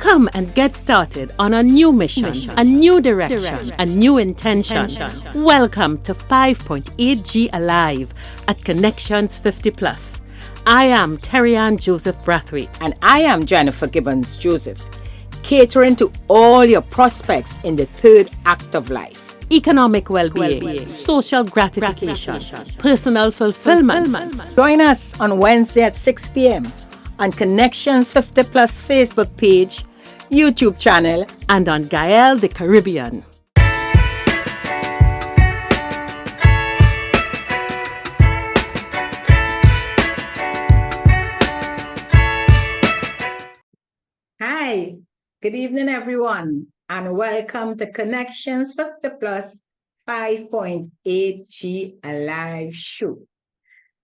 Come and get started on a new mission, a new direction, a new intention. Welcome to 5.8G Alive at Connections 50 Plus. I am Terry-Ann Joseph Brathwaite. And I am Jennifer Gibbons Joseph, catering to all your prospects in the third act of life. Economic well-being, social gratification, personal fulfillment. Join us on Wednesday at 6 p.m. on Connections 50 Plus Facebook page, YouTube channel, and on Gael the Caribbean. Hi, good evening everyone, and welcome to Connections 50 Plus 5.8G Alive show.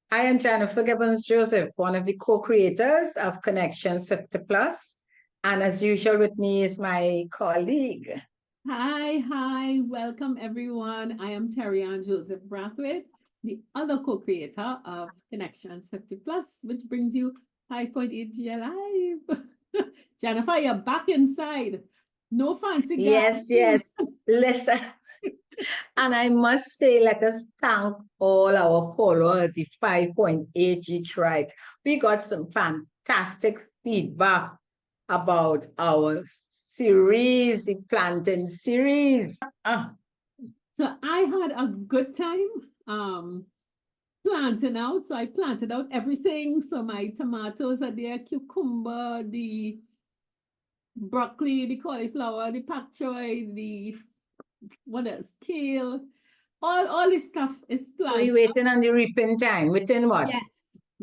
I am Jennifer Gibbons Joseph, one of the co-creators of Connections 50 Plus, and as usual with me is my colleague. Hi, welcome everyone. I am Terry-Ann Joseph Brathwaite, the other co-creator of Connections 50 Plus, which brings you 5.8G Alive. Jennifer, you're back inside. No fancy gas. Yes. Listen, and I must say, let us thank all our followers, the 5.8G tribe. We got some fantastic feedback about our series, the planting series. So I had a good time planting out. So I planted out everything. So my tomatoes are there, cucumber, the broccoli, the cauliflower, the pak choy, the what else? Kale. All this stuff is planted. We're waiting on the reaping time. Within what?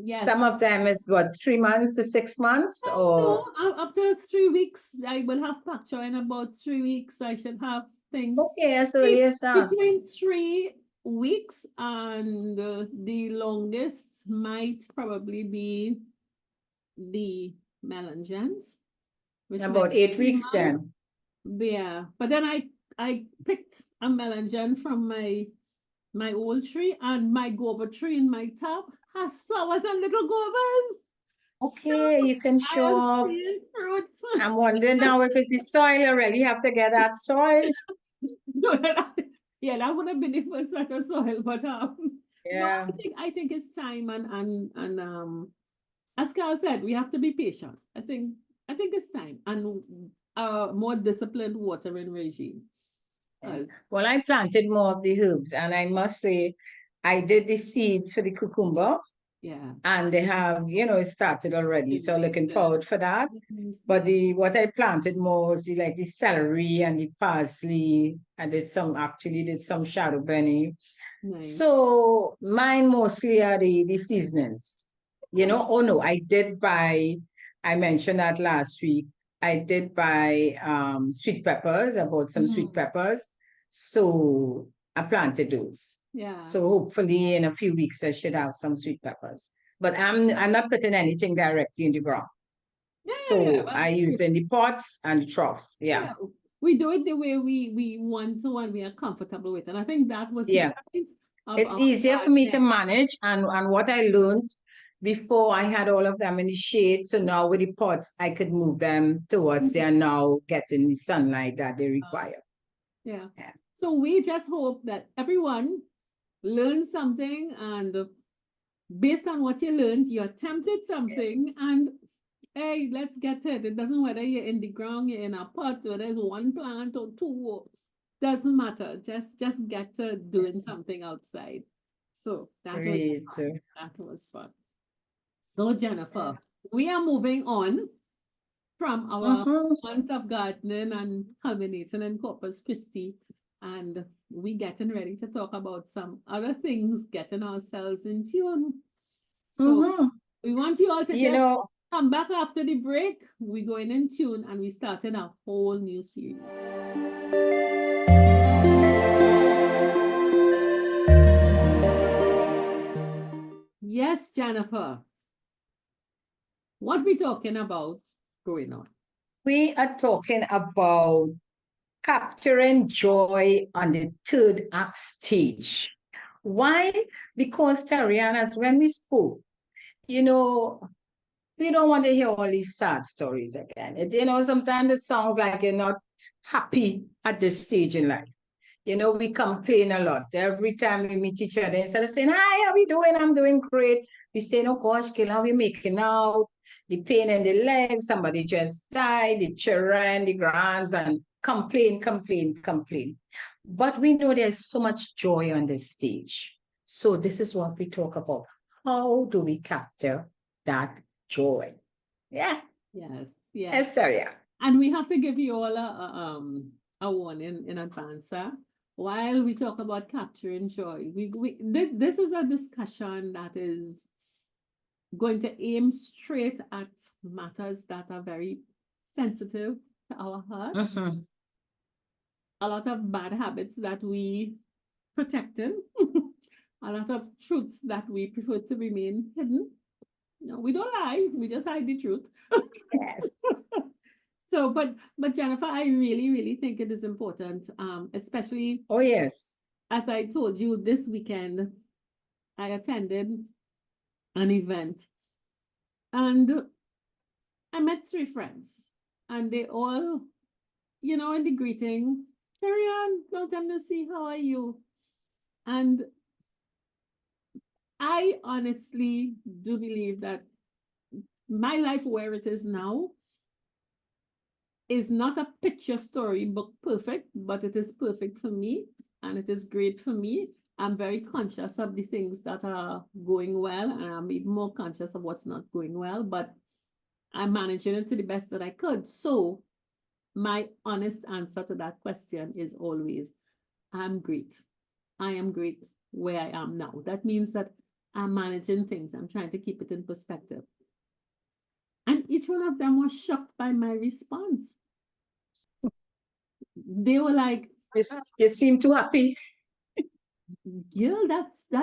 Yes. Some of them is what, 3 months to 6 months? Or No, up to 3 weeks. I will have pak choy in about 3 weeks. I should have things. okay, so yes, Between 3 weeks and the longest might probably be the melangans. about 8 weeks then. Yeah, but then I picked a melanjan from my old tree, and my guava tree in my top has flowers and little guavas. Okay, you can show off. Fruits. I'm wondering now if it's the soil already. You have to get that soil. No, that would have been the first set of soil, but Yeah. no, I think it's time, and as Carl said, we have to be patient. I think it's time, and a more disciplined watering regime. Well, I planted more of the herbs, and I must say, I did the seeds for the cucumber. Yeah. And they have, it started already. So looking forward for that. But what I planted more was the celery and the parsley. I did some shadow bunny. Nice. So mine mostly are the seasonings. Oh no, I mentioned that last week. I did buy sweet peppers. I bought some sweet peppers. So I planted those. Yeah. So hopefully in a few weeks I should have some sweet peppers. But I'm not putting anything directly in the ground. So I use in the pots and the troughs. Yeah. We do it the way we want to and we are comfortable with. And I think that was the point. It's easier for me to manage, and what I learned before, I had all of them in the shade. So now with the pots, I could move them towards they are now getting the sunlight that they require. Yeah. So we just hope that everyone learns something, and based on what you learned, you attempted something, and hey, let's get it. It doesn't matter you're in the ground, you're in a pot, whether it's one plant or two, doesn't matter. Just get to doing something outside. So that was fun. So Jennifer, we are moving on from our month of gardening and culminating in Corpus Christi, and we getting ready to talk about some other things, getting ourselves in tune. So we want you all to come back after the break. We're going in tune, and we starting a whole new series. Yes, Jennifer. What we talking about going on? We are talking about capturing joy on the third act stage. Why? Because Terry-Ann, as when we spoke, we don't want to hear all these sad stories again. Sometimes it sounds like you're not happy at this stage in life. We complain a lot. Every time we meet each other, instead of saying, hi, how we doing? I'm doing great. We say, oh gosh, Kill, how we making out? The pain in the legs, somebody just died, the children, the grands, and complain. But we know there's so much joy on this stage. So this is what we talk about. How do we capture that joy? Yeah. Yes, yes. Esther, yeah. And we have to give you all a warning in advance, huh? While we talk about capturing joy, this is a discussion that is going to aim straight at matters that are very sensitive to our hearts. A lot of bad habits that we protected, a lot of truths that we prefer to remain hidden. No, we don't lie, we just hide the truth. Yes. So, but Jennifer, I really think it is important, especially. Oh, yes. As I told you, this weekend, I attended an event and I met 3 friends and they all, in the greeting, Terry-Ann, long time no see, how are you? And I honestly do believe that my life where it is now is not a picture storybook perfect, but it is perfect for me and it is great for me. I'm very conscious of the things that are going well and I'm even more conscious of what's not going well, but I'm managing it to the best that I could. So my honest answer to that question is always, I'm great. I am great where I am now. That means that I'm managing things. I'm trying to keep it in perspective. And each one of them was shocked by my response. They were like, you seem too happy. Girl,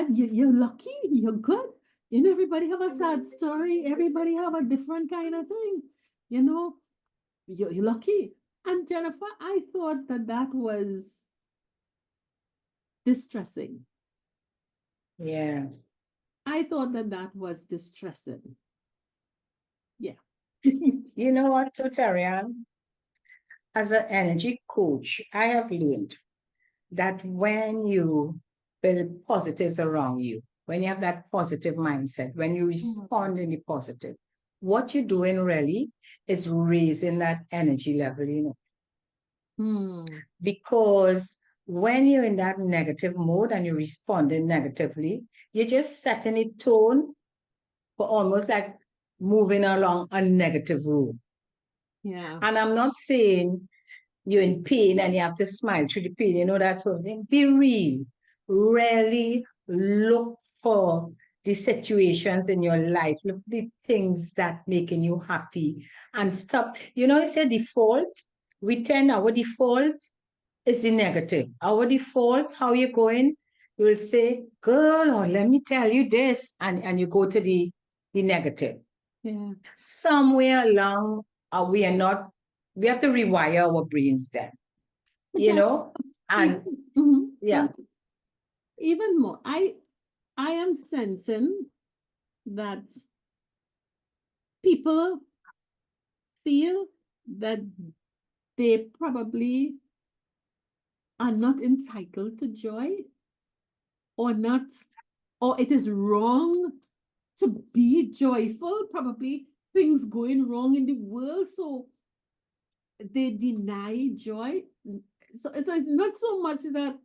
you're lucky, you're good. Everybody have a sad story, everybody have a different kind of thing. You're lucky. And Jennifer, I thought that was distressing. Yeah. I thought that was distressing. Yeah. You know what, Terry-Ann? As an energy coach, I have learned that when you build positives around you, when you have that positive mindset, when you respond in the positive, what you're doing really is raising that energy level, Because when you're in that negative mode and you're responding negatively, you're just setting a tone for almost like moving along a negative road. Yeah. And I'm not saying you're in pain and you have to smile through the pain, that sort of thing. Be real. Really look for the situations in your life. Look for the things that making you happy and stop. It's a default. Our default is the negative. Our default, how you going? You will say, girl, oh, let me tell you this. And you go to the negative. Yeah. Somewhere along, we have to rewire our brains then, and yeah. Even more, I am sensing that people feel that they probably are not entitled to joy or it is wrong to be joyful, probably things going wrong in the world, so they deny joy. So it's not so much that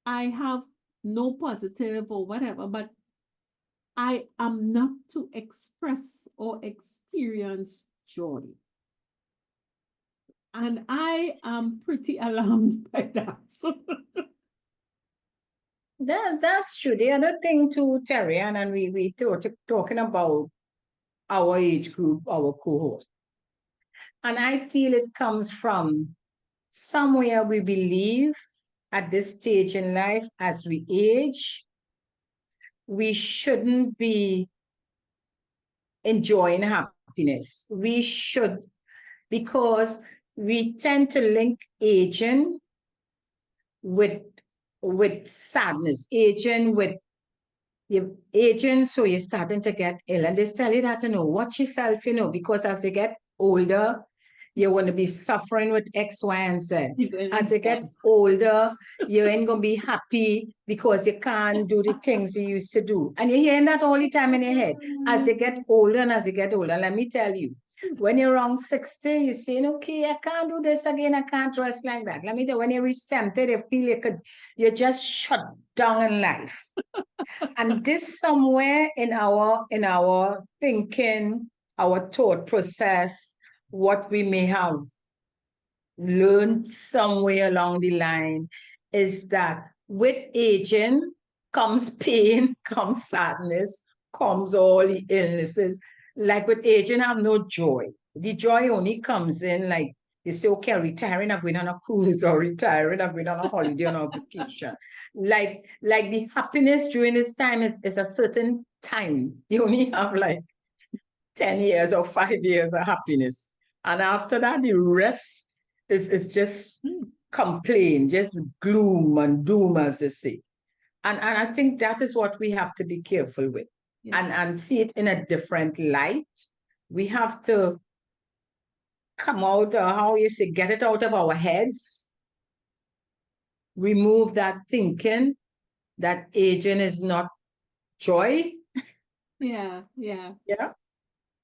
I have no positive or whatever, but I am not to express or experience joy. And I am pretty alarmed by that. That's true. The other thing too, Terry, and we talking about our age group, our cohort. And I feel it comes from somewhere we believe at this stage in life, as we age, we shouldn't be enjoying happiness. We should, because we tend to link aging with sadness, aging with you're aging, so you're starting to get ill. And they tell you that, watch yourself, because as you get older, you're going to be suffering with X, Y, and Z. As you get older, you ain't going to be happy because you can't do the things you used to do. And you're hearing that all the time in your head. As you get older and as you get older, let me tell you, when you're around 60, you're saying, okay, I can't do this again. I can't dress like that. Let me tell you, when you reach 70, you feel you're just shut down in life. And this somewhere in our thinking, our thought process, what we may have learned somewhere along the line is that with aging comes pain, comes sadness, comes all the illnesses. Like with aging, I have no joy. The joy only comes in like you say, okay, I'm retiring, I'm going on a cruise, or retiring, I'm going on a holiday, on a vacation. Like the happiness during this time is a certain time. You only have like 10 years or 5 years of happiness. And after that, the rest is just complaint, just gloom and doom, as they say. And I think that is what we have to be careful with, and see it in a different light. We have to come out, how you say, get it out of our heads, remove that thinking that aging is not joy. Yeah.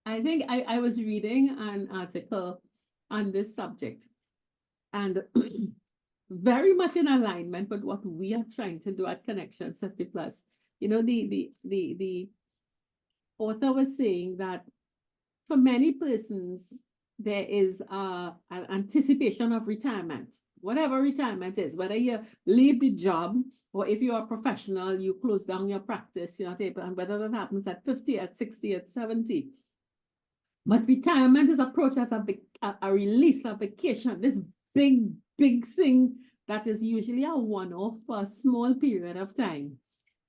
I think I was reading an article on this subject, and very much in alignment with what we are trying to do at Connections 50 Plus. The author was saying that for many persons, there is an anticipation of retirement, whatever retirement is, whether you leave the job or if you're a professional, you close down your practice, and whether that happens at 50, at 60, at 70. But retirement is approached as a release, a vacation, this big thing that is usually a one-off for a small period of time.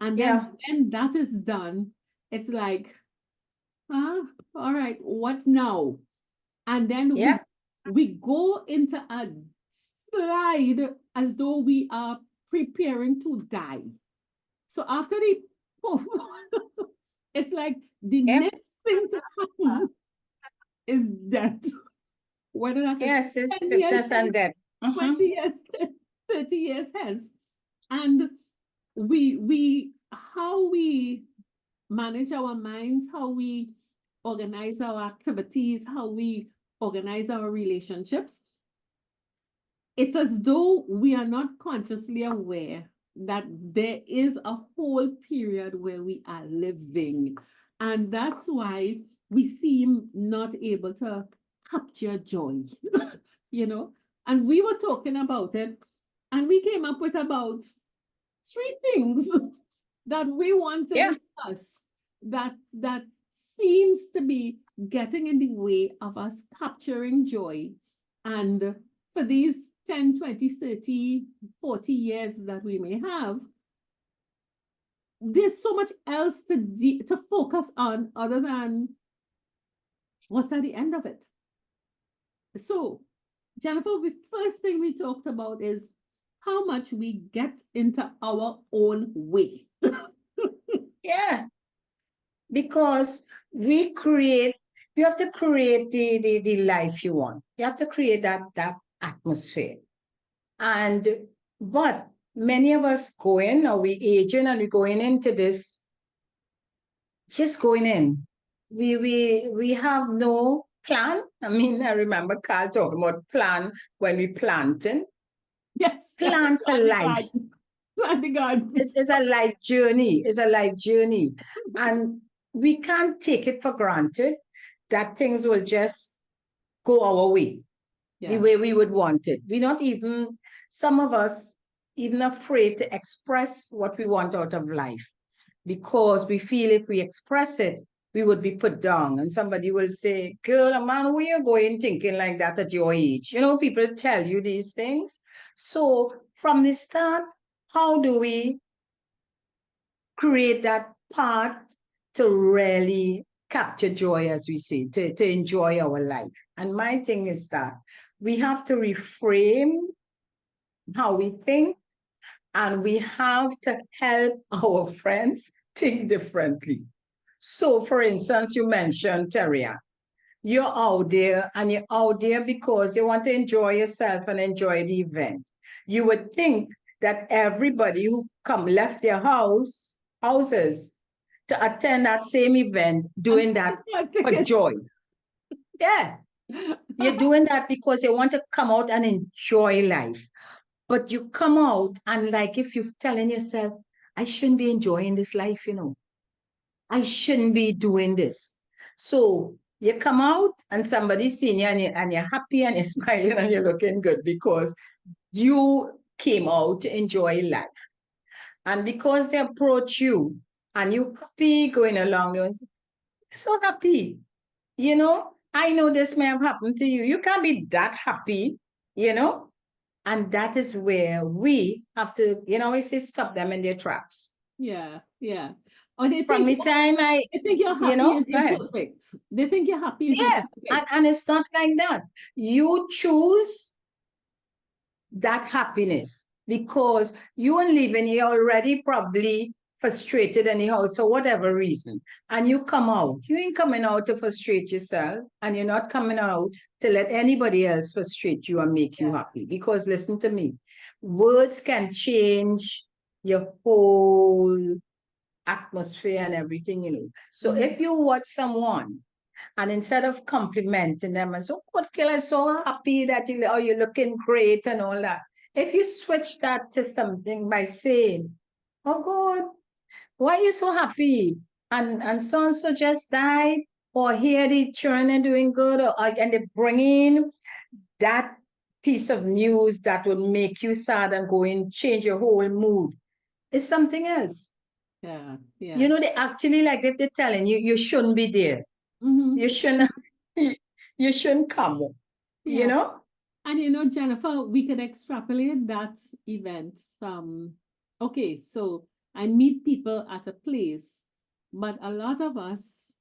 And then when that is done, it's like, all right, what now? And then we go into a slide as though we are preparing to die. So after it's like the next thing to happen is death. Whether that is sickness and death. 20 years, 30 years hence. And how we manage our minds, how we organize our activities, how we organize our relationships, it's as though we are not consciously aware that there is a whole period where we are living. And that's why we seem not able to capture joy, And we were talking about it, and we came up with about 3 things that we want to discuss that seems to be getting in the way of us capturing joy. And for these 10, 20, 30, 40 years that we may have, there's so much else to focus on other than what's at the end of it. So, Jennifer, the first thing we talked about is how much we get into our own way. Because we have to create the life you want. You have to create that atmosphere. But many of us go in, or we aging, and we're going into this, just going in. We have no plan. I mean, I remember Carl talking about plan when we planting. Yes. Plan for life. Plan the garden. It's a life journey. It's a life journey. And we can't take it for granted that things will just go our way, the way we would want it. We're not even, some of us, even afraid to express what we want out of life, because we feel if we express it, we would be put down. And somebody will say, girl, man, where you going thinking like that at your age? People tell you these things. So from the start, how do we create that part to really capture joy, as we say, to enjoy our life? And my thing is that we have to reframe how we think, and we have to help our friends think differently. So, for instance, you mentioned Terria. You're out there and you're out there because you want to enjoy yourself and enjoy the event. You would think that everybody who left their houses to attend that same event doing that for joy. Yeah. You're doing that because you want to come out and enjoy life. But you come out and like if you're telling yourself, I shouldn't be enjoying this life, I shouldn't be doing this. So you come out and somebody's seeing you and you're happy and you're smiling and you're looking good because you came out to enjoy life. And because they approach you and you're happy going along, you're so happy. I know this may have happened to you. You can't be that happy, and that is where we have to, we say stop them in their tracks. Yeah, yeah. Or they From the time they think you're happy is go ahead. perfect. They think you're happy is Yeah, perfect. and it's not like that. You choose that happiness because you and living, you're already probably frustrated anyhow, for whatever reason. And you come out. You ain't coming out to frustrate yourself, and you're not coming out to let anybody else frustrate you and make you happy. Because listen to me, words can change your whole atmosphere and everything. So if you watch someone and instead of complimenting them and so, "God, I'm so happy that you're looking great," and all that. If you switch that to something by saying, "Oh God, why are you so happy? And so just died, or here the children are doing good," and they bring in that piece of news that would make you sad and go and change your whole mood. It's something else. Yeah, yeah. They actually, like if they're telling you, you shouldn't be there. You shouldn't come, Yeah. And Jennifer, we could extrapolate that event from, okay, so I meet people at a place, but a lot of us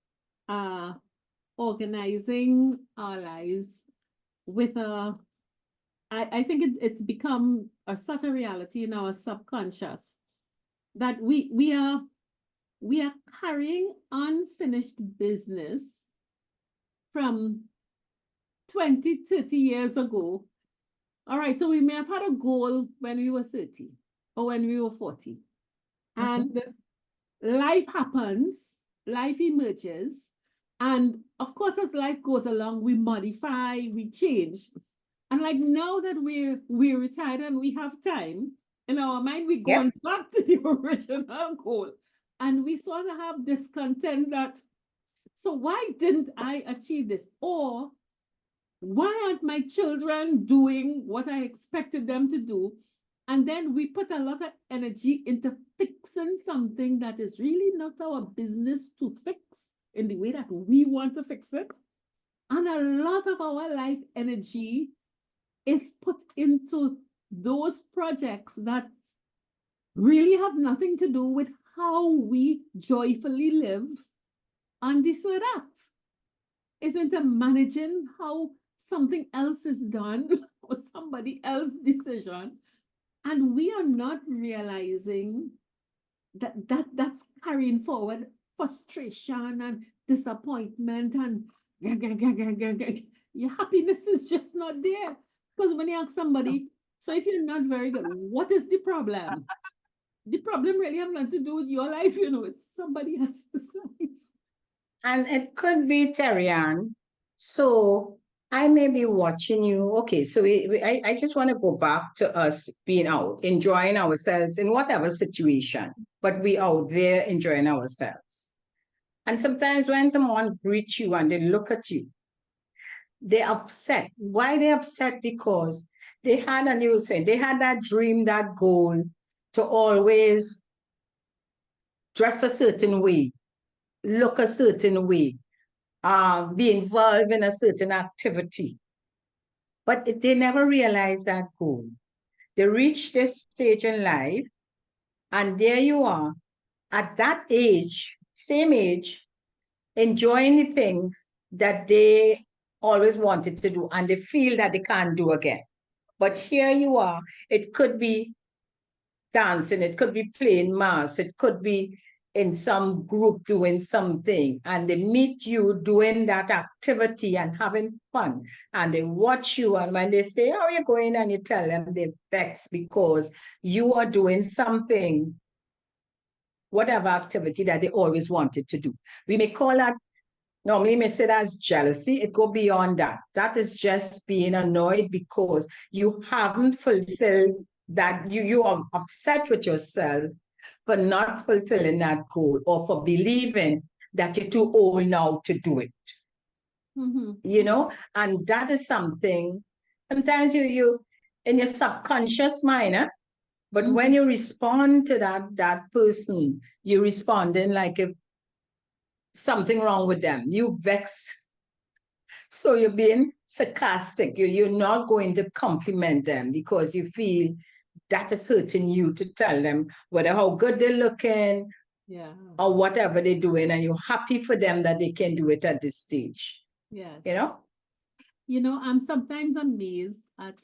are organizing our lives with I think it's become such a reality in our subconscious that we are carrying unfinished business from 20, 30 years ago. All right, so we may have had a goal when we were 30 or when we were 40. And life happens, life emerges. And of course, as life goes along, we modify, we change. And like now that we're retired and we have time, in our mind, we're going back to the original goal. And we sort of have discontent that, so why didn't I achieve this? Or why aren't my children doing what I expected them to do? And then we put a lot of energy into fixing something that is really not our business to fix in the way that we want to fix it. And a lot of our life energy is put into those projects that really have nothing to do with how we joyfully live. And this or that isn't a managing how something else is done or somebody else's decision. And we are not realizing that's carrying forward frustration and disappointment and your happiness is just not there. Because when you ask somebody, so if you're not very good, what is the problem? The problem really have nothing to do with your life, it's somebody else's life. And it could be Terrian. So I may be watching you. Okay, so I just want to go back to us being out, enjoying ourselves in whatever situation, but we out there enjoying ourselves. And sometimes when someone greets you and they look at you, they're upset. Why they upset? Because they had, and you saying, they had that dream, that goal to always dress a certain way, look a certain way, be involved in a certain activity. But they never realized that goal. They reach this stage in life, and there you are, at that age, same age, enjoying the things that they always wanted to do, and they feel that they can't do again. But here you are, it could be dancing, it could be playing mass, it could be in some group doing something, and they meet you doing that activity and having fun, and they watch you, and when they say, how are you going, and you tell them they're vexed because you are doing something, whatever activity that they always wanted to do. We may call that, normally may say that's jealousy. It go beyond that. That is just being annoyed because you haven't fulfilled that, you are upset with yourself for not fulfilling that goal, or for believing that you're too old now to do it. You know, and that is something, sometimes you in your subconscious mind, but when you respond to that person, you're responding like if something wrong with them, you vex. So you're being sarcastic. You're not going to compliment them because you feel that is hurting you to tell them whether how good they're looking, or whatever they're doing, and you're happy for them that they can do it at this stage. Yes. You know? You know, I'm sometimes amazed at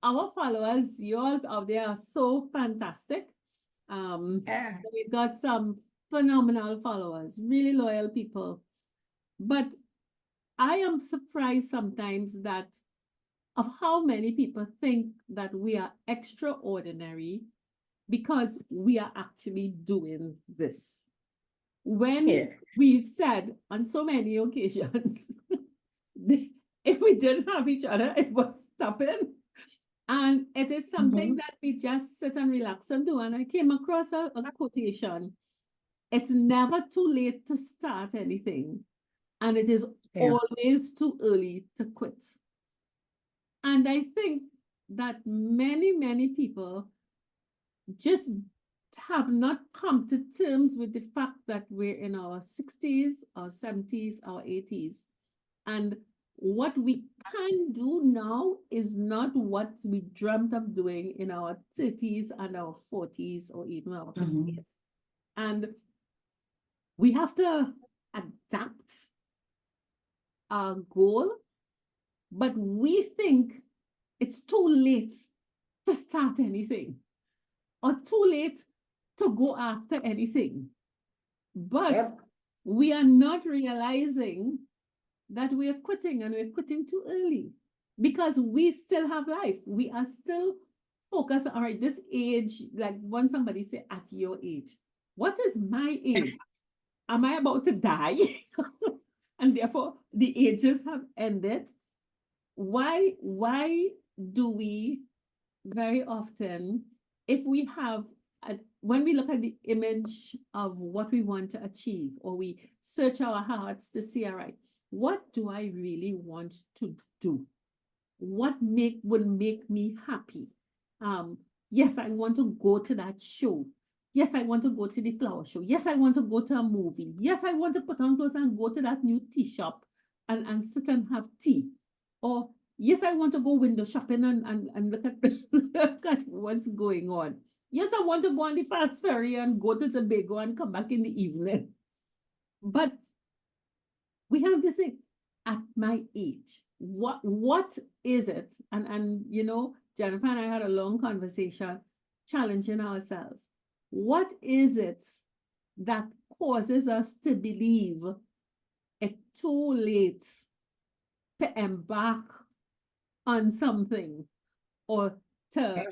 our followers. You all out there are so fantastic. We got some phenomenal followers, really loyal people. But I am surprised sometimes that of how many people think that we are extraordinary because we are actually doing this. When we've said on so many occasions, if we didn't have each other, it was stopping. And it is something that we just sit and relax and do. And I came across a quotation. It's never too late to start anything. And it is always too early to quit. And I think that many, many people just have not come to terms with the fact that we're in our 60s, our 70s, our 80s. And what we can do now is not what we dreamt of doing in our 30s and our 40s or even our 50s. And we have to adapt our goal, but we think it's too late to start anything or too late to go after anything. But we are not realizing that we are quitting, and we're quitting too early because we still have life. We are still focused. All right, this age, like when somebody say at your age, what is my age? Am I about to die? And therefore the ages have ended. Why do we very often, if we have when we look at the image of what we want to achieve, or we search our hearts to see, all right, what do I really want to do? What would make me happy? Yes, I want to go to that show. Yes, I want to go to the flower show. Yes, I want to go to a movie. Yes, I want to put on clothes and go to that new tea shop and sit and have tea. Or yes, I want to go window shopping and look at what's going on. Yes, I want to go on the fast ferry and go to Tobago and come back in the evening. But we have this thing, at my age, what is it? And you know, Jennifer and I had a long conversation challenging ourselves. What is it that causes us to believe it's too late to embark on something, or to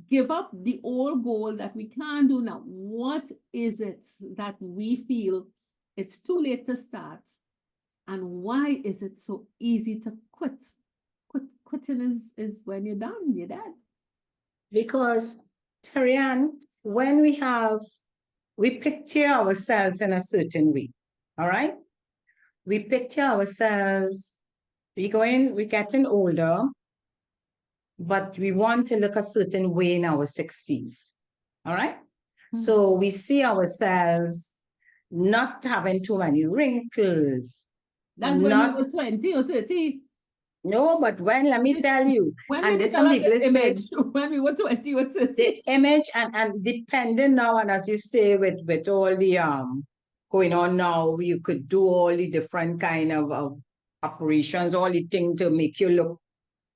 give up the old goal that we can't do now? What is it that we feel it's too late to start? And why is it so easy to quit? Quitting is when you're done, you're dead. Because, Tarian, when we picture ourselves in a certain way, all right? We picture ourselves, we're getting older, but we want to look a certain way in our 60s, all right? So we see ourselves not having too many wrinkles. That's when we were 20 or 30. No, but let me tell you, when and there's some people say when we were 20 or 30. the image and depending now, and as you say, with all the going on now, you could do all the different kind of operations, all the things to make you look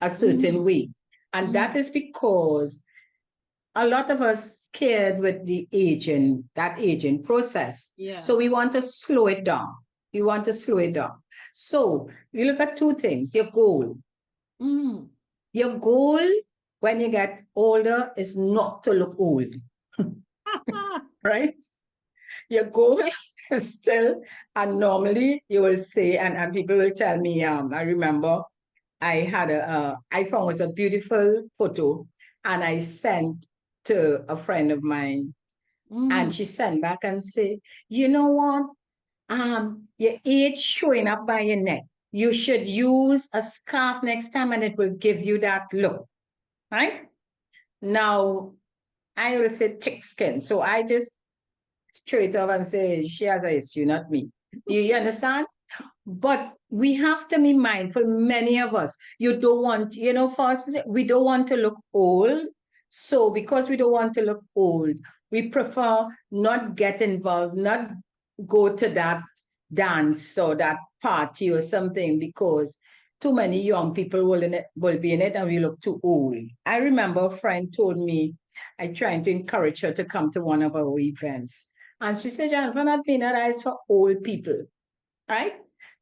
a certain way. And that is because a lot of us scared with the that aging process. Yeah. So we want to slow it down. We want to slow it down. So you look at two things, your goal. Mm. Your goal when you get older is not to look old, right? Your goal is still, and normally you will say, and people will tell me, I remember I had iPhone was a beautiful photo, and I sent to a friend of mine, and she sent back and say, you know what? Your age showing up by your neck. You should use a scarf next time, and it will give you that look, right? Now, I will say thick skin, so I just straight up and say she has a issue, not me. You understand? But we have to be mindful, many of us, you don't want, for us, we don't want to look old. So because we don't want to look old, we prefer not get involved, not go to that dance or that party or something because too many young people will be in it and we look too old. I remember a friend told me, I tried to encourage her to come to one of our events. And she said, Jennifer, not being a rise for old people, right?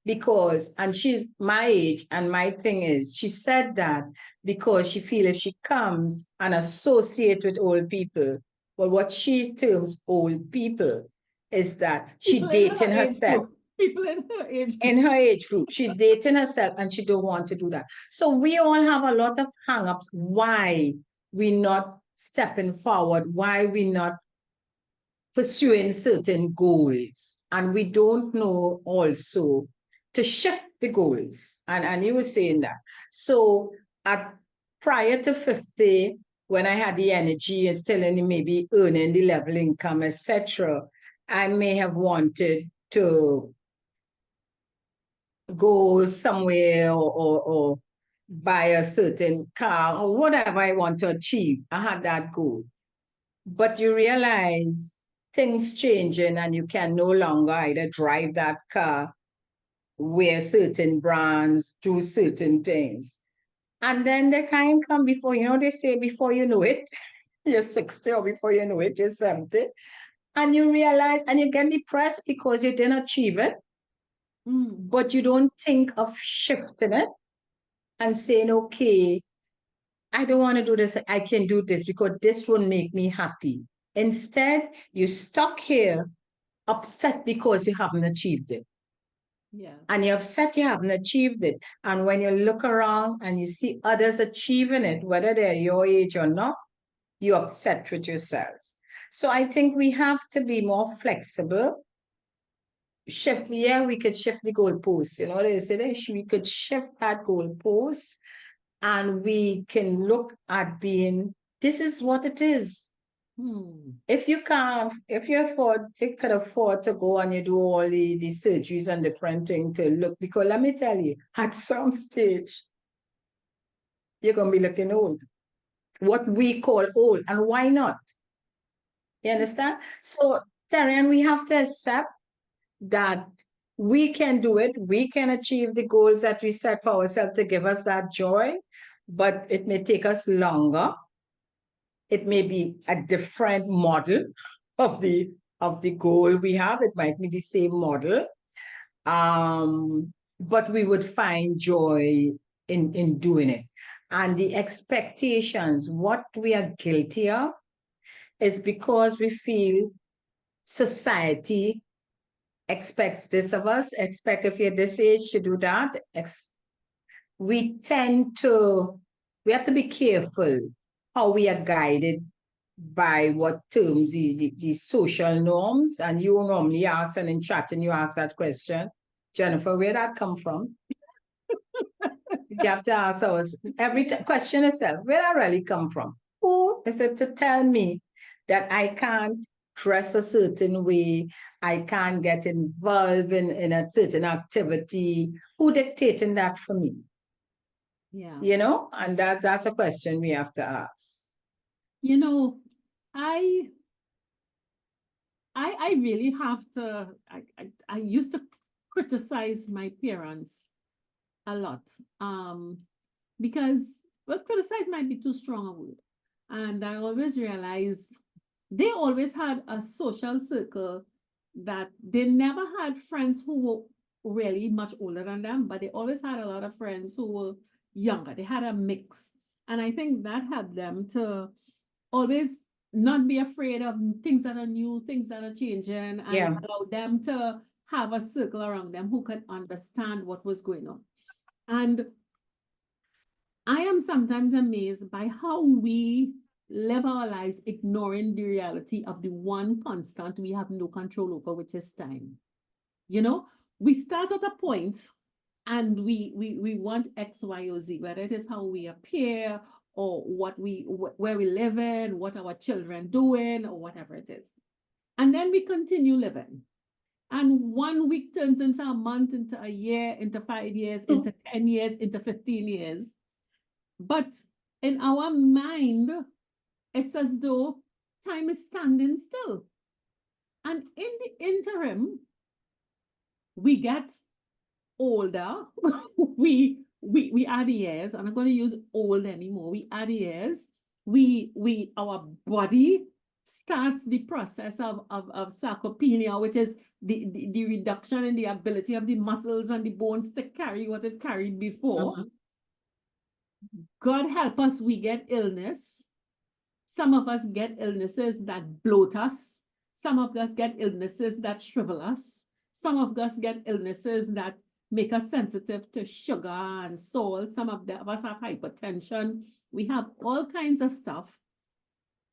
Because, and she's my age, and my thing is, she said that because she feels if she comes and associate with old people, well, what she terms old people is that she People in her dating age herself. group. People in her age group. In her age group, she dating herself and she don't want to do that. So we all have a lot of hang-ups. Why we not stepping forward? Why we not pursuing certain goals? And we don't know also to shift the goals. And you were saying that. So at prior to 50, when I had the energy and still in maybe earning the level income, etc., I may have wanted to go somewhere or buy a certain car or whatever I want to achieve. I had that goal. But you realize things changing and you can no longer either drive that car, wear certain brands, do certain things. And then the time come before, they say before you know it, you're 60 or before you know it, you're 70. And you realize and you get depressed because you didn't achieve it. But you don't think of shifting it and saying, okay, I don't want to do this. I can do this because this will make me happy. Instead, you're stuck here, upset because you haven't achieved it. Yeah. And you're upset you haven't achieved it. And when you look around and you see others achieving it, whether they're your age or not, you're upset with yourselves. So I think we have to be more flexible. We could shift the goalposts. They say we could shift that goalpost and we can look at being, this is what it is. If you can afford to go and you do all the surgeries and different things to look, because let me tell you, at some stage, you're going to be looking old. What we call old, and why not? You understand? So, Terry, we have to accept that we can do it. We can achieve the goals that we set for ourselves to give us that joy, but it may take us longer. It may be a different model of the goal we have. It might be the same model, but we would find joy in doing it. And the expectations, what we are guilty of, is because we feel society expects this of us, expect if you're this age to do that. We have to be careful how we are guided by what terms, the social norms. And you normally ask, and in chatting, you ask that question, Jennifer, where that come from? You have to ask us every question yourself, where that really come from? Who is it to tell me that I can't dress a certain way, I can't get involved in a certain activity? Who dictating that for me? Yeah. And that's a question we have to ask. I really have to, I used to criticize my parents a lot. Because, well, criticize might be too strong a word. And I always realized they always had a social circle that they never had friends who were really much older than them, but they always had a lot of friends who were younger. They had a mix. And I think that helped them to always not be afraid of things that are new, things that are changing, and Yeah. it allowed them to have a circle around them who could understand what was going on. And I am sometimes amazed by how we live our lives ignoring the reality of the one constant we have no control over, which is time. You know, we start at a point and we want X, Y, or Z, whether it is how we appear or where we live in, what our children doing, or whatever it is. And then we continue living. And 1 week turns into a month, into a year, into 5 years, into 10 years, into 15 years. But in our mind, it's as though time is standing still. And in the interim, we get older. we add years. I'm not going to use old anymore. We add years. Our body starts the process of sarcopenia, which is the reduction in the ability of the muscles and the bones to carry what it carried before. God help us, we get illness. Some of us get illnesses that bloat us. Some of us get illnesses that shrivel us. Some of us get illnesses that make us sensitive to sugar and salt. Some of us have hypertension. We have all kinds of stuff.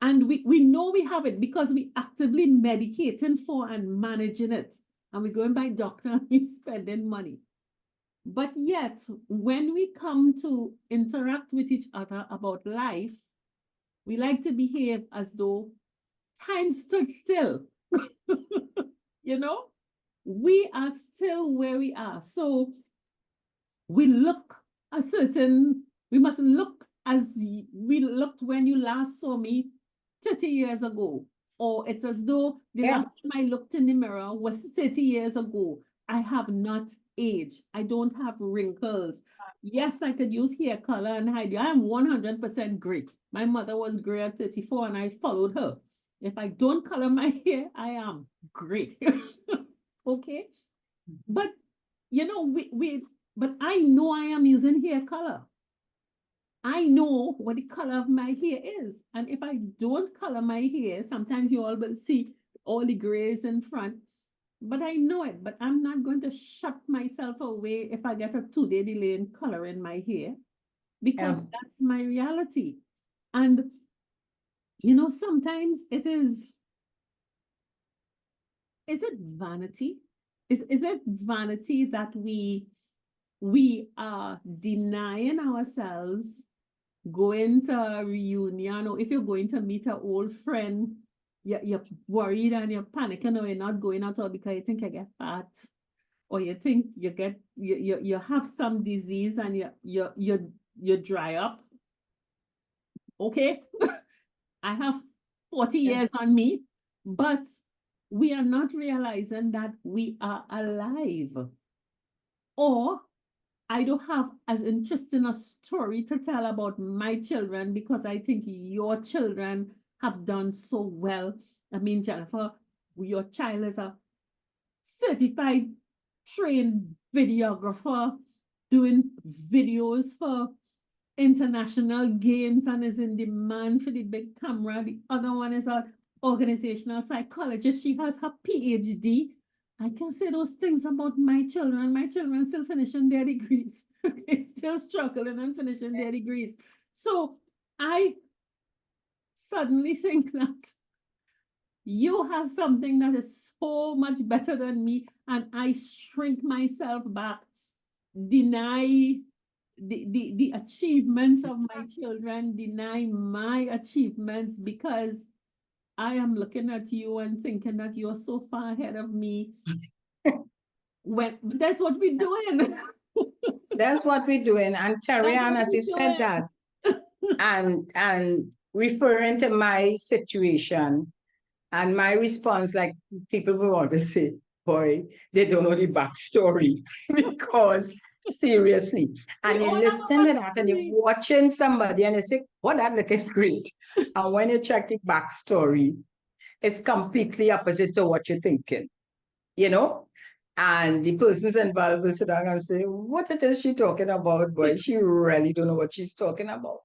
And we know we have it because we actively medicating for and managing it. And we're going by doctor and we're spending money. But yet, when we come to interact with each other about life, we like to behave as though time stood still. You know, we are still where we are. So we look we must look as we looked when you last saw me 30 years ago. Or it's as though the last time I looked in the mirror was 30 years ago. I have not aged. I don't have wrinkles. Yes, I could use hair color and hide. I am 100% gray. My mother was gray at 34 and I followed her. If I don't color my hair, I am gray. Okay? But, you know, but I know I am using hair color. I know what the color of my hair is. And if I don't color my hair, sometimes you all will see all the grays in front. But I know it, but I'm not going to shut myself away if I get a 2-day delay in coloring my hair, because that's my reality. And, you know, sometimes is it vanity? Is it vanity that we are denying ourselves going to a reunion, or if you're going to meet an old friend, you're worried and you're panicking, or you're not going at all because you think you get fat, or you think you have some disease and you dry up. Okay, I have 40 years on me, but we are not realizing that we are alive. Or I don't have as interesting a story to tell about my children because I think your children have done so well. I mean, Jennifer, your child is a certified trained videographer doing videos for international games and is in demand for the big camera. The other one is an organizational psychologist. She has her PhD. I can say those things about my children. My children still finishing their degrees. They're still struggling and finishing their degrees. So I suddenly think that you have something that is so much better than me, and I shrink myself back, deny the achievements of my children, deny my achievements because I am looking at you and thinking that you're so far ahead of me. Well, that's what we're doing. That's what we're doing. And Terry-Ann, as you said that, and referring to my situation and my response, like people will always say, boy, they don't know the backstory because Seriously. And We you're all have a listening to that and you're backstory. watching somebody and you say, oh, that looking great. And when you check the backstory, it's completely opposite to what you're thinking, you know? And the persons involved will sit down and say, what it is she talking about, boy? She really don't know what she's talking about.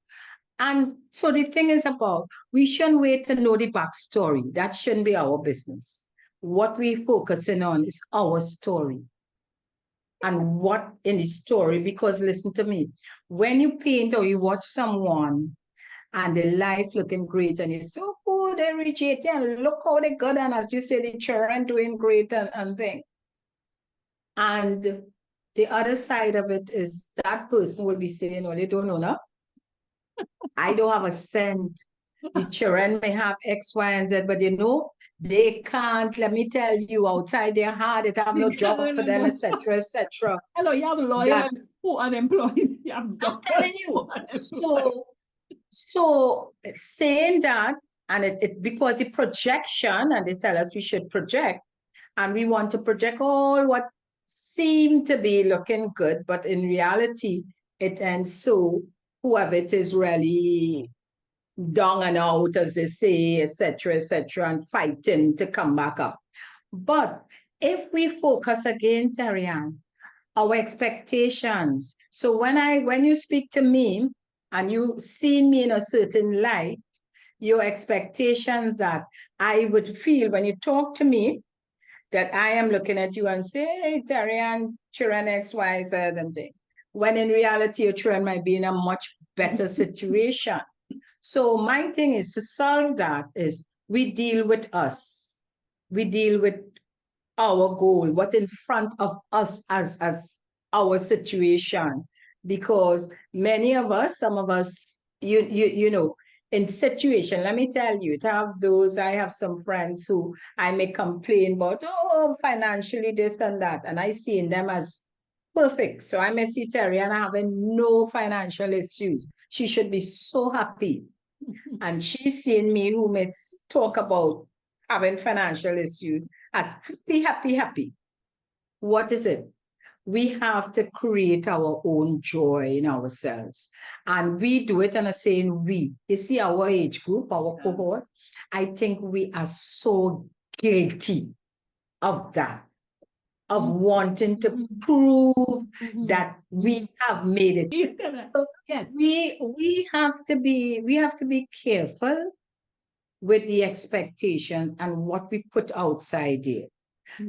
And so the thing is about, we shouldn't wait to know the backstory. That shouldn't be our business. What we're focusing on is our story. And what in the story, because listen to me, when you paint or you watch someone and the life looking great and you say, oh, they reach 80 and look how they got, and as you say, the children doing great and thing. And the other side of it is that person will be saying, well, you don't know now. I don't have a cent. The children may have X, Y, and Z, but you know, they can't, let me tell you, outside their heart, they have no job for them, etc., etc. Hello, you have lawyers who are unemployed. You have I'm doctors telling who you. are unemployed. So saying that, and it because the projection, and they tell us we should project, and we want to project all what seem to be looking good, but in reality, it ends so whoever it is really down and out, as they say, etc., and fighting to come back up. But if we focus again, Tarian, our expectations. So when you speak to me and you see me in a certain light, your expectations that I would feel when you talk to me, that I am looking at you and say, hey, Tarian, children X, Y, Z, and thing. When in reality, your children might be in a much better situation. So my thing is to solve that is we deal with us. We deal with our goal, what in front of us as our situation. Because many of us, some of us, you know, in situation, let me tell you, to have those, I have some friends who I may complain about, oh, financially this and that, and I see in them as perfect. So I may see Terry and having no financial issues. She should be so happy. And she's seeing me who may talk about having financial issues as happy. What is it? We have to create our own joy in ourselves. And we do it, and I'm saying we. You see, our age group, our cohort, I think we are so guilty of that, of wanting to prove that we have made it. So Yes. we have to be careful with the expectations and what we put outside there.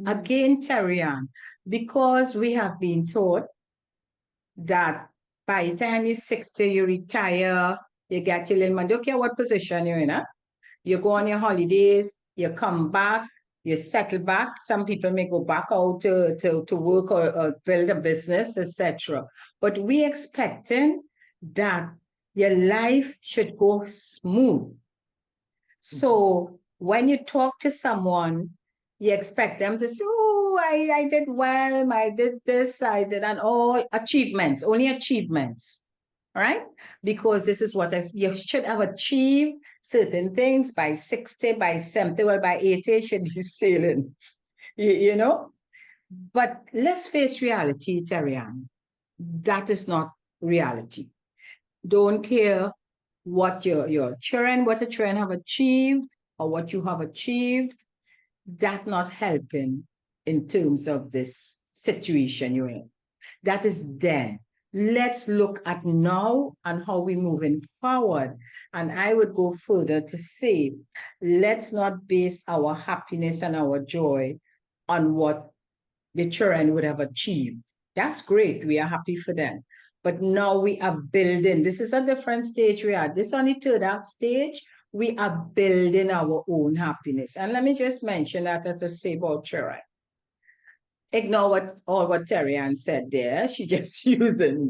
Again, Terrian, because we have been taught that by the time you're 60, you retire, you get your little money. Don't care what position you're in, huh? You go on your holidays, you come back, you settle back. Some people may go back out to work or build a business, etc. But we expecting that your life should go smooth. So when you talk to someone, you expect them to say, oh, I did well, I did this, I did, and all achievements, only achievements, right? Because this is what you should have achieved certain things by 60, by 70, well, by 80, you should be sailing, you know? But let's face reality, Terrian. That is not reality. Don't care what your children, what the children have achieved or what you have achieved, that not helping in terms of this situation you're in. That is then. Let's look at now and how we're moving forward. And I would go further to say, let's not base our happiness and our joy on what the children would have achieved. That's great. We are happy for them. But now we are building. This is a different stage we are. This only to that stage, we are building our own happiness. And let me just mention that as I say about children. Ignore what Terrian said there. She just using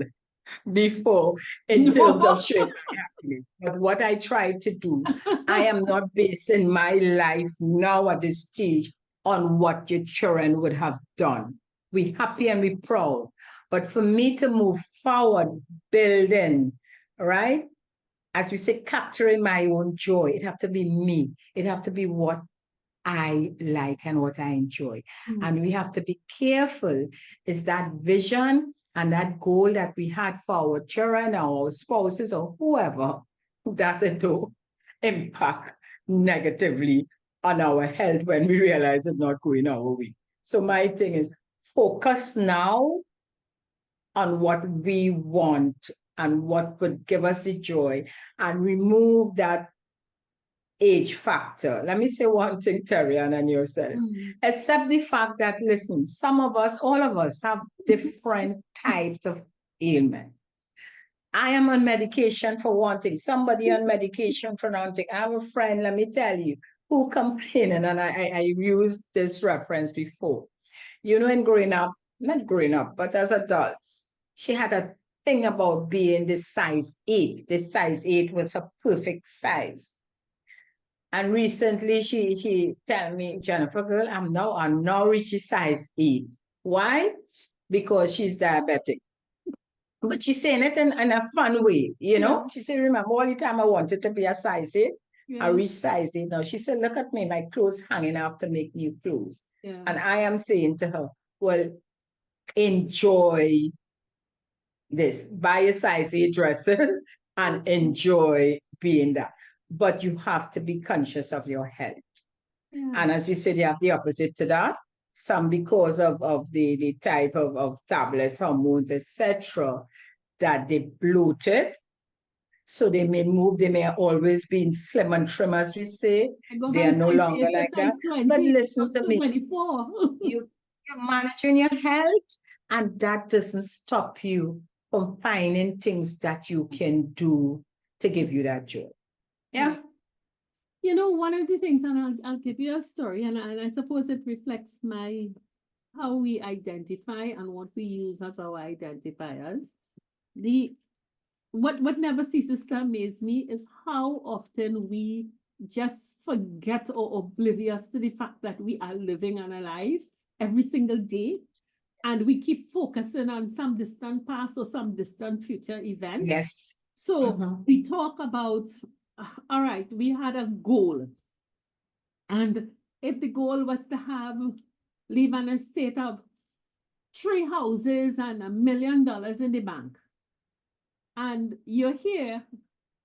before in terms of showing my happiness. But what I try to do, I am not basing my life now at this stage on what your children would have done. We're happy and we're proud. But for me to move forward, building, right? As we say, capturing my own joy, it have to be me. It have to be what I like and what I enjoy. And we have to be careful is that vision and that goal that we had for our children, our spouses, or whoever, that it will impact negatively on our health when we realize it's not going our way. So my thing is focus now on what we want and what would give us the joy, and remove that age factor. Let me say one thing, Terry-Ann, and yourself. Accept the fact that, listen, some of us, all of us, have different types of ailment. I am on medication for one thing, somebody on medication for another thing. I have a friend, let me tell you, who complaining, and I used this reference before. You know, in growing up, not growing up, but as adults, she had a thing about being the size 8. The size 8 was a perfect size. And recently she tell me, Jennifer, girl, I'm now reaching size 8. Why? Because she's diabetic. But she's saying it in a fun way, you know? She said, remember all the time I wanted to be a size 8. I reached size 8 now. She said, look at me, my clothes hanging out to make new clothes. And I am saying to her, well, enjoy this. Buy a size 8 dress and enjoy being that. But you have to be conscious of your health. And as you said, you have the opposite to that. Some because of the type of tablets, hormones, etc., that they bloated. So they may move, they may always be slim and trim, as we say. They are no longer like that. But listen to me. You're managing your health, and that doesn't stop you from finding things that you can do to give you that joy. Yeah. You know, one of the things, and I'll give you a story, and I suppose it reflects how we identify and what we use as our identifiers. What never ceases to amaze me is how often we just forget or oblivious to the fact that we are living and alive every single day. And we keep focusing on some distant past or some distant future event. Yes. So we talk about, all right, we had a goal. And if the goal was to live an estate of 3 houses and $1 million in the bank, and you're here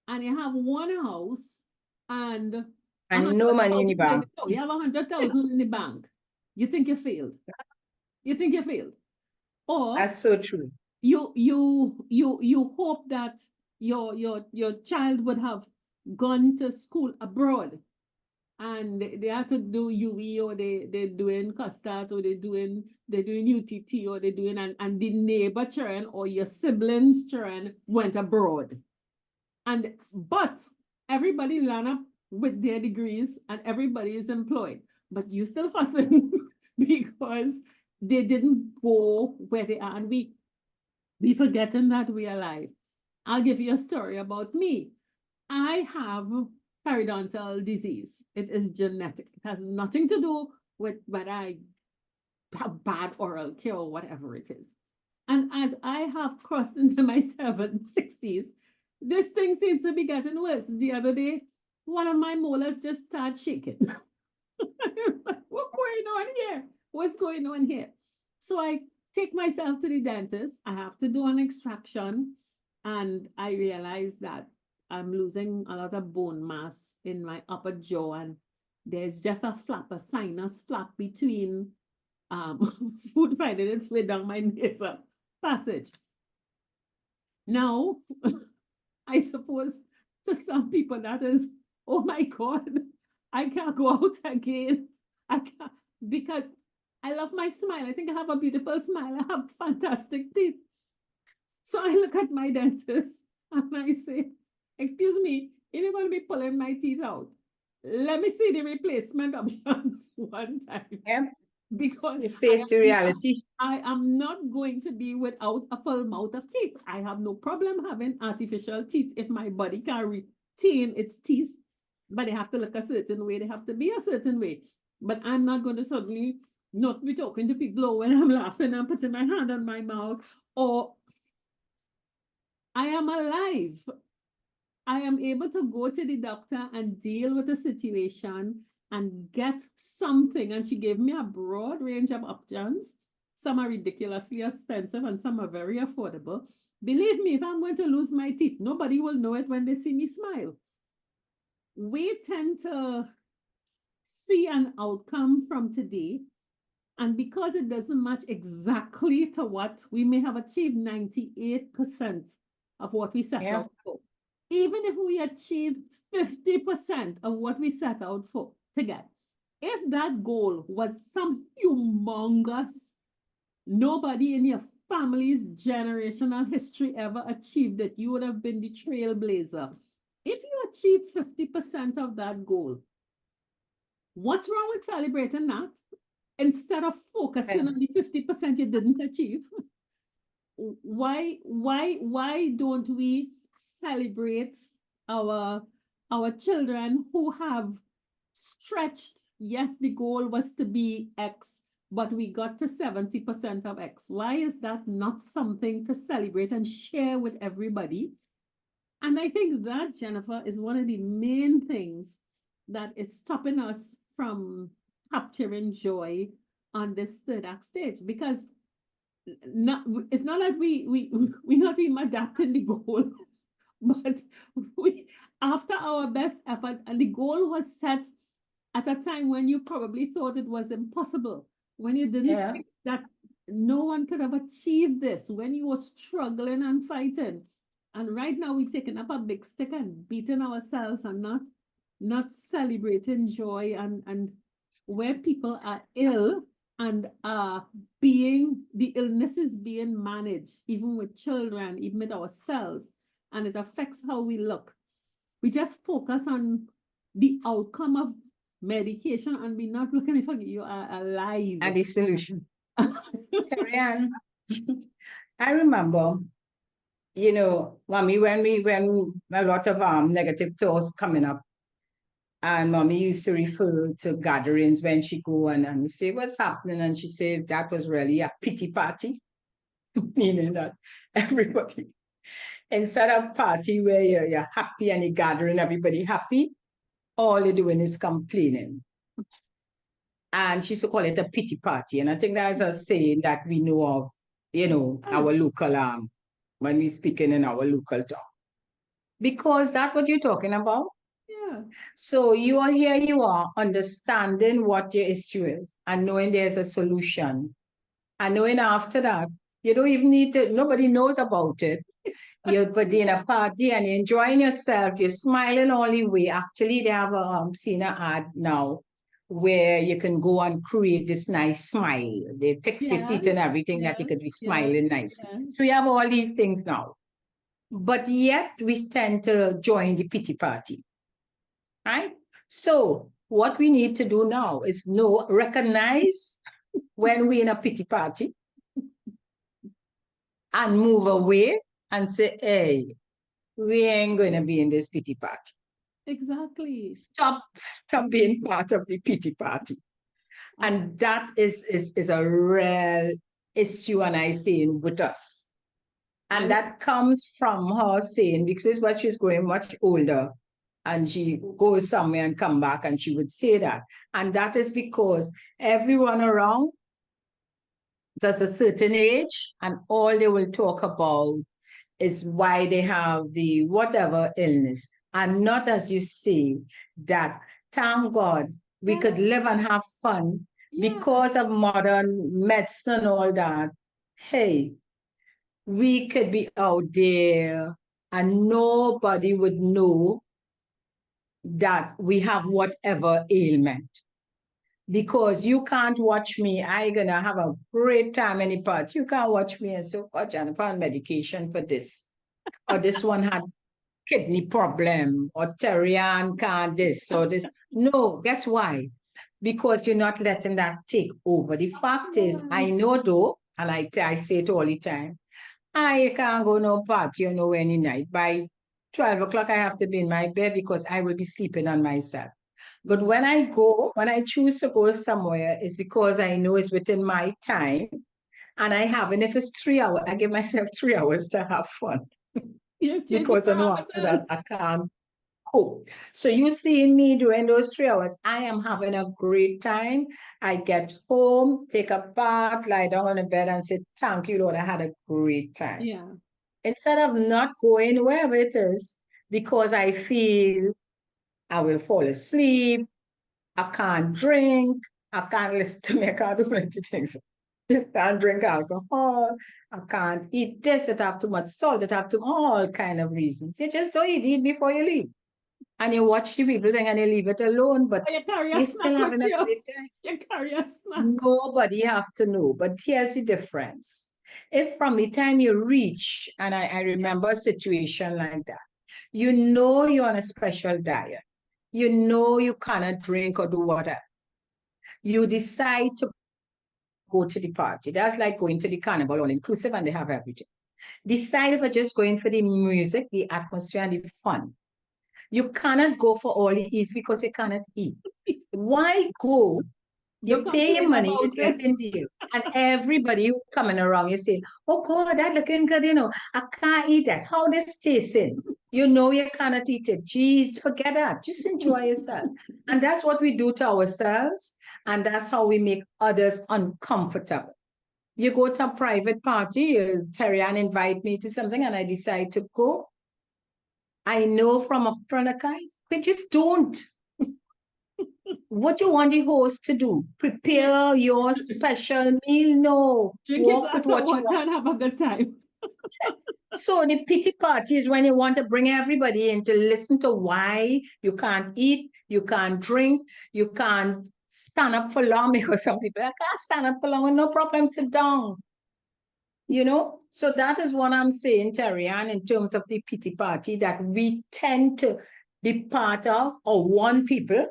and you have 1 house and no money in the bank. You have 100,000 in the bank. You think you failed. You think you failed. Or that's so true. You hope that your child would have gone to school abroad and they have to do UE, or they're doing custard, or they're doing UTT, or they're doing, and the neighbor children or your siblings children went abroad. But everybody line up with their degrees and everybody is employed, but you still fussing because they didn't go where they are, and we forgetting that we are alive. I'll give you a story about me. I have periodontal disease. It is genetic. It has nothing to do with whether I have bad oral care or whatever it is. And as I have crossed into my 60s, this thing seems to be getting worse. The other day, one of my molars just started shaking. What's going on here? What's going on here? So I take myself to the dentist. I have to do an extraction. And I realize that I'm losing a lot of bone mass in my upper jaw. And there's just a sinus flap between food finding its way down my nasal passage. Now, I suppose to some people that is, oh my God, I can't go out again. I can't, because I love my smile. I think I have a beautiful smile. I have fantastic teeth. So I look at my dentist and I say, excuse me, if you're going to be pulling my teeth out, let me see the replacement options one time. Yeah. Because you face the reality. I am not going to be without a full mouth of teeth. I have no problem having artificial teeth if my body can retain its teeth, but they have to look a certain way. They have to be a certain way. But I'm not going to suddenly not be talking to people when I'm laughing and putting my hand on my mouth, or I am alive. I am able to go to the doctor and deal with a situation and get something. And she gave me a broad range of options. Some are ridiculously expensive and some are very affordable. Believe me, if I'm going to lose my teeth, nobody will know it when they see me smile. We tend to see an outcome from today, and because it doesn't match exactly to what we may have achieved 98% of what we set out for. Even if we achieve 50% of what we set out for to get, if that goal was some humongous, nobody in your family's generational history ever achieved it, you would have been the trailblazer. If you achieve 50% of that goal, what's wrong with celebrating that? Instead of focusing on the 50% you didn't achieve, why don't we celebrate our children who have stretched? Yes, the goal was to be X, but we got to 70% of X. Why is that not something to celebrate and share with everybody? And I think that, Jennifer, is one of the main things that is stopping us from capturing joy on this third act stage, because it's not like we're not even adapting the goal, but we, after our best effort, and the goal was set at a time when you probably thought it was impossible, when you didn't think that no one could have achieved this, when you were struggling and fighting. And right now we're taking up a big stick and beating ourselves and not celebrating joy, and where people are ill and the illness is being managed, even with children, even with ourselves, and it affects how we look. We just focus on the outcome of medication and we're not looking if you are alive. And the solution. Terry Ann, I remember, you know, Mommy, when a lot of negative thoughts coming up, and Mommy used to refer to gatherings when she go and say, what's happening? And she said that was really a pity party, meaning that everybody, instead of party where you're happy and you're gathering everybody happy, all you're doing is complaining. And she used to call it a pity party. And I think that is a saying that we know of, you know, our local, when we're speaking in our local talk. Because that's what you're talking about. Yeah. So you are here, you are understanding what your issue is and knowing there's a solution. And knowing after that, you don't even need to, nobody knows about it. You're in a party and you're enjoying yourself, you're smiling all the way. Actually, they have seen an ad now where you can go and create this nice smile. They fix your teeth and everything that you could be smiling nicely. So you have all these things now. But yet we tend to join the pity party. Right? So what we need to do now is recognize when we're in a pity party and move away and say, hey, we ain't going to be in this pity party. Exactly. Stop being part of the pity party. And that is a real issue, and I say with us. And that comes from her saying, because what she's growing much older, and she goes somewhere and come back and she would say that. And that is because everyone around there's a certain age and all they will talk about is why they have the whatever illness. And not, as you say, that thank God we could live and have fun because of modern medicine and all that. Hey, we could be out there and nobody would know that we have whatever ailment. Because you can't watch me, I'm going to have a great time in the party. You can't watch me and say, oh, Jennifer, on medication for this. Or this one had kidney problem, or Terry Ann can't this, or this. No, guess why? Because you're not letting that take over. The fact is, I know though, and I say it all the time, I can't go no party or no any night. By 12 o'clock, I have to be in my bed because I will be sleeping on myself. But when I choose to go somewhere, it's because I know it's within my time. And and if it's 3 hours, I give myself 3 hours to have fun. Because I know after that, I can't cool. So you seeing me during those 3 hours, I am having a great time. I get home, take a bath, lie down on the bed and say, thank you, Lord, I had a great time. Yeah. Instead of not going wherever it is, because I feel I will fall asleep, I can't drink, I can't listen to me, I can't do plenty things. I can't drink alcohol, I can't eat this, it have too much salt, it have too all kind of reasons. You just don't eat before you leave. And you watch the people thing and you leave it alone, but You carry a you're snack still with having a you. great time. You carry a snack. Nobody have to know, but here's the difference. If from the time you reach, and I remember a situation like that, you know you're on a special diet, you know you cannot drink or do whatever, you decide to go to the party. That's like going to the carnival, all inclusive, and they have everything. Decide if you're just going for the music, the atmosphere, and the fun. You cannot go for all the eats because you cannot eat. Why go? You Don't pay your complain money, you about get it. in deal. And everybody who coming around, you say, oh God, that looking good, I can't eat that. How this tasting? You know you cannot eat it. Jeez, forget that. Just enjoy yourself. And that's what we do to ourselves. And that's how we make others uncomfortable. You go to a private party, Terry-Ann invite me to something and I decide to go. I know from up front, we just don't. What you want the host to do? Prepare your special meal? No. Drink a Walk glass with of what you water want. and have a good time. So the pity party is when you want to bring everybody in to listen to why you can't eat, you can't drink, you can't stand up for long, because some people, I can't stand up for long, no problem, sit down. So that is what I'm saying, Terry-Ann, in terms of the pity party, that we tend to be part of or want people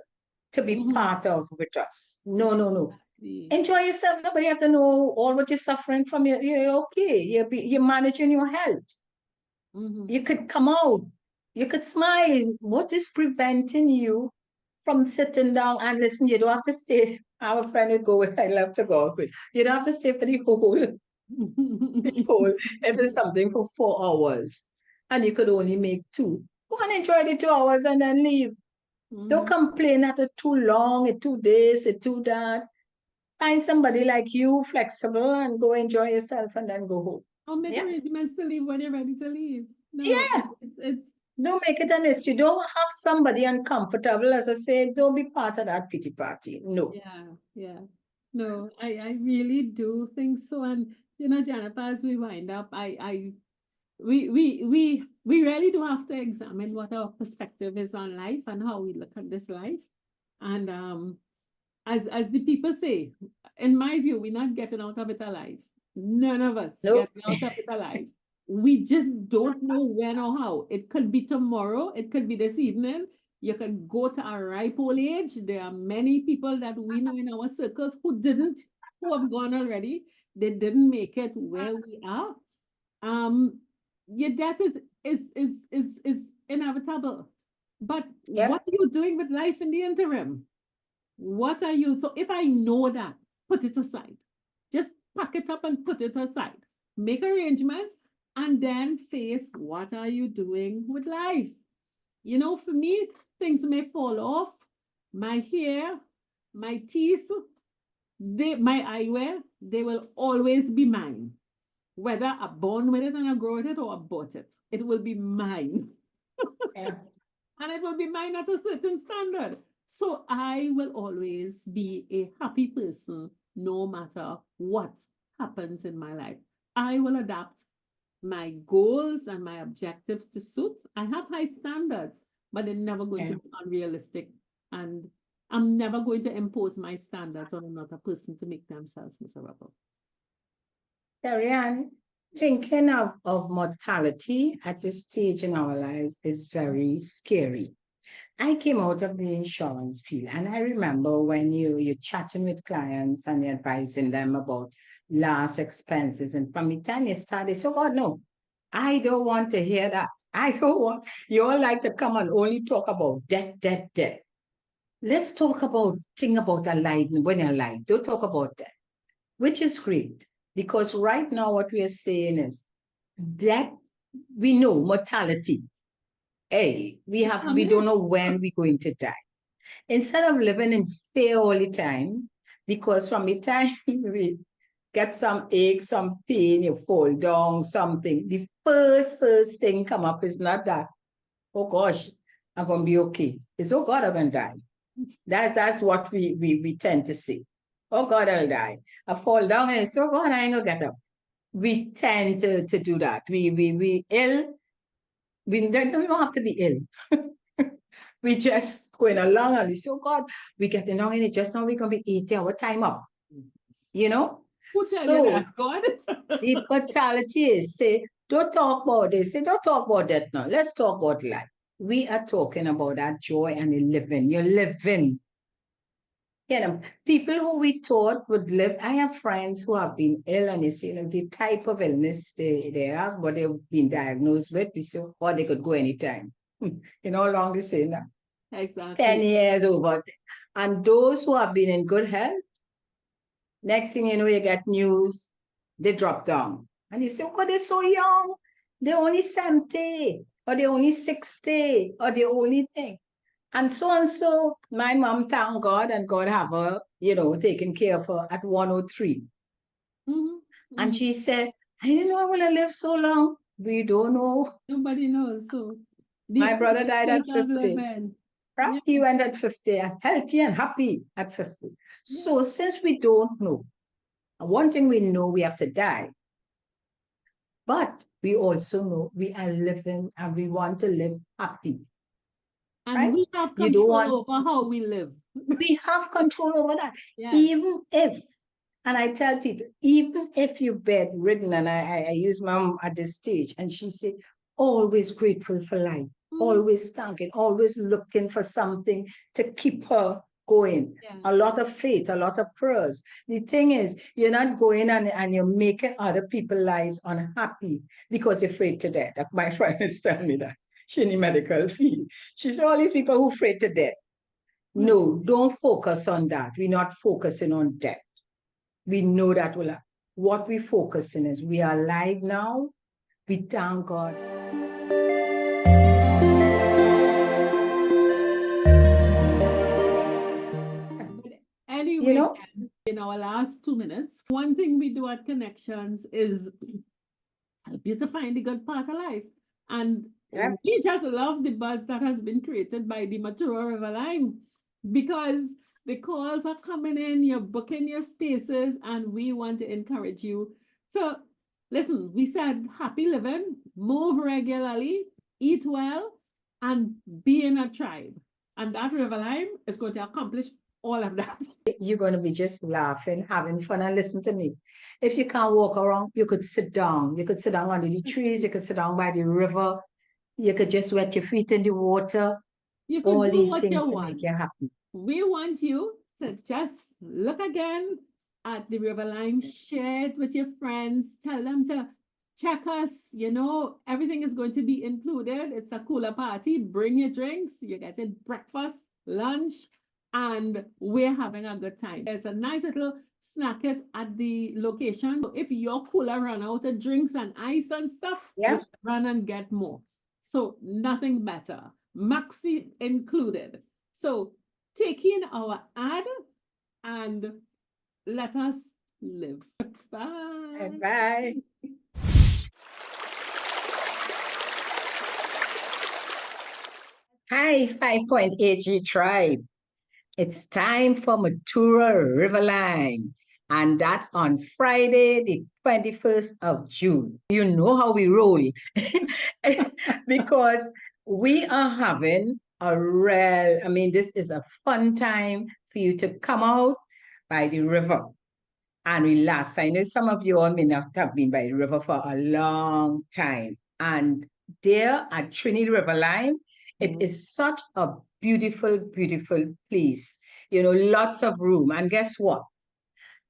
to be part of with us. No. Enjoy yourself. Nobody have to know all what you're suffering from. You're okay. You're managing your health. You could come out. You could smile. What is preventing you from sitting down and listen? You don't have to stay. I have a friend who go with, I love to go with. You don't have to stay for the whole if it's something for 4 hours and you could only make 2. Go and enjoy the 2 hours and then leave. Don't complain that it's too long, it's too this, it's too that. Find somebody like you, flexible, and go enjoy yourself and then go home. Or make Yeah. arrangements to leave when you're ready to leave. No, Yeah. it's Don't make it an issue. Don't have somebody uncomfortable. As I say, don't be part of that pity party. No. yeah. No, I really do think so. And Jennifer, as we wind up, we really do have to examine what our perspective is on life and how we look at this life. And as the people say, in my view, we're not getting out of it alive. None of us Nope. getting out of it alive. We just don't know when or how. It could be tomorrow, it could be this evening. You can go to a ripe old age. There are many people that we know in our circles who have gone already. They didn't make it where we are. Your death is inevitable. But Yep. what are you doing with life in the interim? What are you? So if I know that, put it aside. Just pack it up and put it aside. Make arrangements and then face what are you doing with life. For me, things may fall off. My hair, my teeth, my eyewear, they will always be mine. Whether I'm born with it and I grow with it or I bought it, it will be mine. Yeah. And it will be mine at a certain standard. So I will always be a happy person no matter what happens in my life. I will adapt my goals and my objectives to suit. I have high standards, but they're never going to be unrealistic. And I'm never going to impose my standards on another person to make themselves miserable. Terry-Ann, thinking of mortality at this stage in our lives is very scary. I came out of the insurance field, and I remember when you're chatting with clients and you're advising them about last expenses, and from the time you start, they say, oh God, no, I don't want to hear that. I don't want, you all like to come and only talk about debt. Let's talk about, think about alive when you're alive. Don't talk about that, which is great. Because right now what we are saying is that we know mortality. hey, we don't know when we're going to die. Instead of living in fear all the time, because from the time we get some ache, some pain, you fall down, something, the first thing come up is not that, oh gosh, I'm going to be okay. It's, oh God, I'm going to die. That's what we tend to say. Oh God, I'll die. I fall down and say, oh God, I ain't going to get up. We tend to do that. We ill. We don't have to be ill. We just going along and we say, oh God, we getting along and it just now we're going to be 80-hour time up. You know? Who tell you So that, God? the fatality is, say, don't talk about this. Say, don't talk about that now. Let's talk about life. We are talking about that joy and the living. You're living. You know, people who we thought would live. I have friends who have been ill and they say, you know, the type of illness they have, what they've been diagnosed with, we say, or they could go anytime. You know how long they say now? Exactly. 10 years over. And those who have been in good health, next thing you know, you get news, they drop down. And you say, oh God, they're so young. They're only 70, or they're only 60, or they're only thing. And so, my mom, thank God, and God have her, you know, taken care of her at 103. And she said, I didn't know I would have lived so long. We don't know. Nobody knows. So My brother died at 50. Right? Yeah. He went at 50, and healthy and happy at 50. So since we don't know, one thing we know, we have to die. But we also know we are living and we want to live happy. And right? we have You don't control want, over how we live. we have control over that. Yes. Even if, and I tell people, even if you're bedridden, and I use mom at this stage, and she said, always grateful for life, always thanking, always looking for something to keep her going. Yeah. A lot of faith, a lot of prayers. The thing is, you're not going and you're making other people's lives unhappy because you're afraid to death. Like my friend is telling me that. She's in the medical field. She said, all these people who are afraid to death. No, don't focus on that. We're not focusing on death. We know that what we're focusing is we are alive now. We thank God. Anyway, You know? in our last 2 minutes, one thing we do at Connections is help you to find the good part of life. And we just love the buzz that has been created by the Matura River Line, because the calls are coming in, you're booking your spaces, and we want to encourage you. So listen, we said happy living, move regularly, eat well, and be in a tribe. And that River Line is going to accomplish all of that. You're going to be just laughing, having fun, and listen to me. If you can't walk around, you could sit down. You could sit down under the trees. You could sit down by the river. You could just wet your feet in the water. You could all do these what things you to want. make you happy. We want you to just look again at the River Line, share it with your friends, tell them to check us. You know, everything is going to be included. It's a cooler party. Bring your drinks. You're getting breakfast, lunch, and we're having a good time. There's a nice little snacket at the location. If your cooler run out of drinks and ice and stuff, run and get more. So nothing better. Maxi included. So take in our ad and let us live. Bye. Bye. Hi, 5.8G Tribe. It's time for Matura Riverline, and that's on Friday, the 21st of June. You know how we roll because we are having this is a fun time for you to come out by the river and relax. I know some of you all may not have been by the river for a long time. And there at Trinity Riverline, it is such a beautiful, beautiful place. You know, lots of room. And guess what?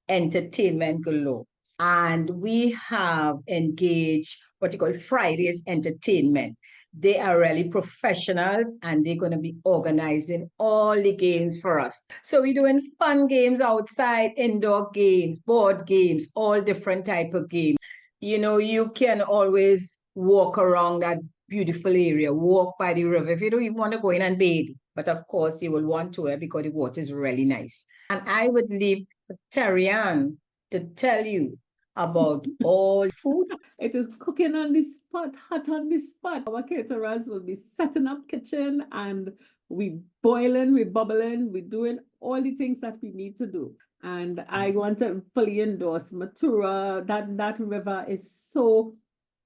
Entertainment galore. And we have engaged what you call Friday's entertainment. They are really professionals and they're going to be organizing all the games for us. So we're doing fun games outside, indoor games, board games, all different type of games. You know, you can always walk around beautiful area. Walk by the river. If you don't even want to go in and bathe, but of course you will want to because the water is really nice. And I would leave Terry-Ann to tell you about all food. It is cooking on the spot, hot on the spot. Our caterers will be setting up kitchen and we boiling, we bubbling, we doing all the things that we need to do. And I want to fully endorse Matura. That river is so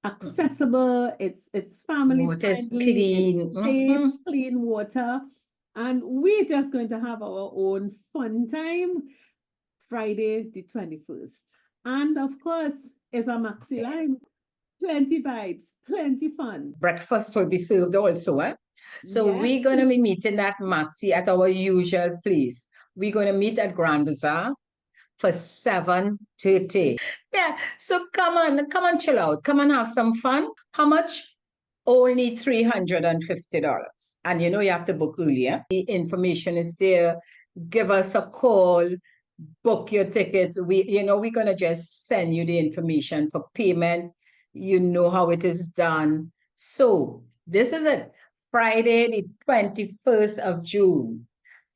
accessible. It's family Water is friendly. clean. It's safe, clean water. And we're just going to have our own fun time Friday the 21st. And of course, it's a maxi line. Plenty vibes, plenty fun. Breakfast will be served also, eh? So we're Yes. going to be meeting at Maxi at our usual place. We're going to meet at Grand Bazaar for 7:30. Yeah, so come on, chill out. Come and have some fun. How much? Only $350. And you know you have to book earlier. The information is there. Give us a call. Book your tickets. We're going to just send you the information for payment. You know how it is done. So this is it. Friday, the 21st of June,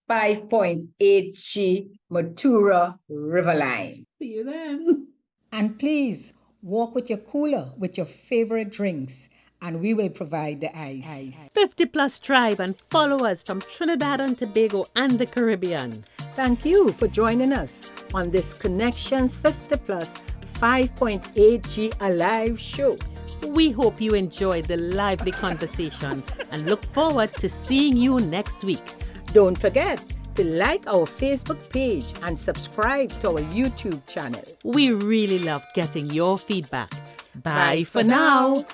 5.8G Matura Riverline. See you then. And please walk with your cooler with your favorite drinks, and we will provide the ice. 50 Plus Tribe and followers from Trinidad and Tobago and the Caribbean. Thank you for joining us on this Connections 50 Plus 5.8G Alive show. We hope you enjoyed the lively conversation and look forward to seeing you next week. Don't forget to like our Facebook page and subscribe to our YouTube channel. We really love getting your feedback. Bye for now.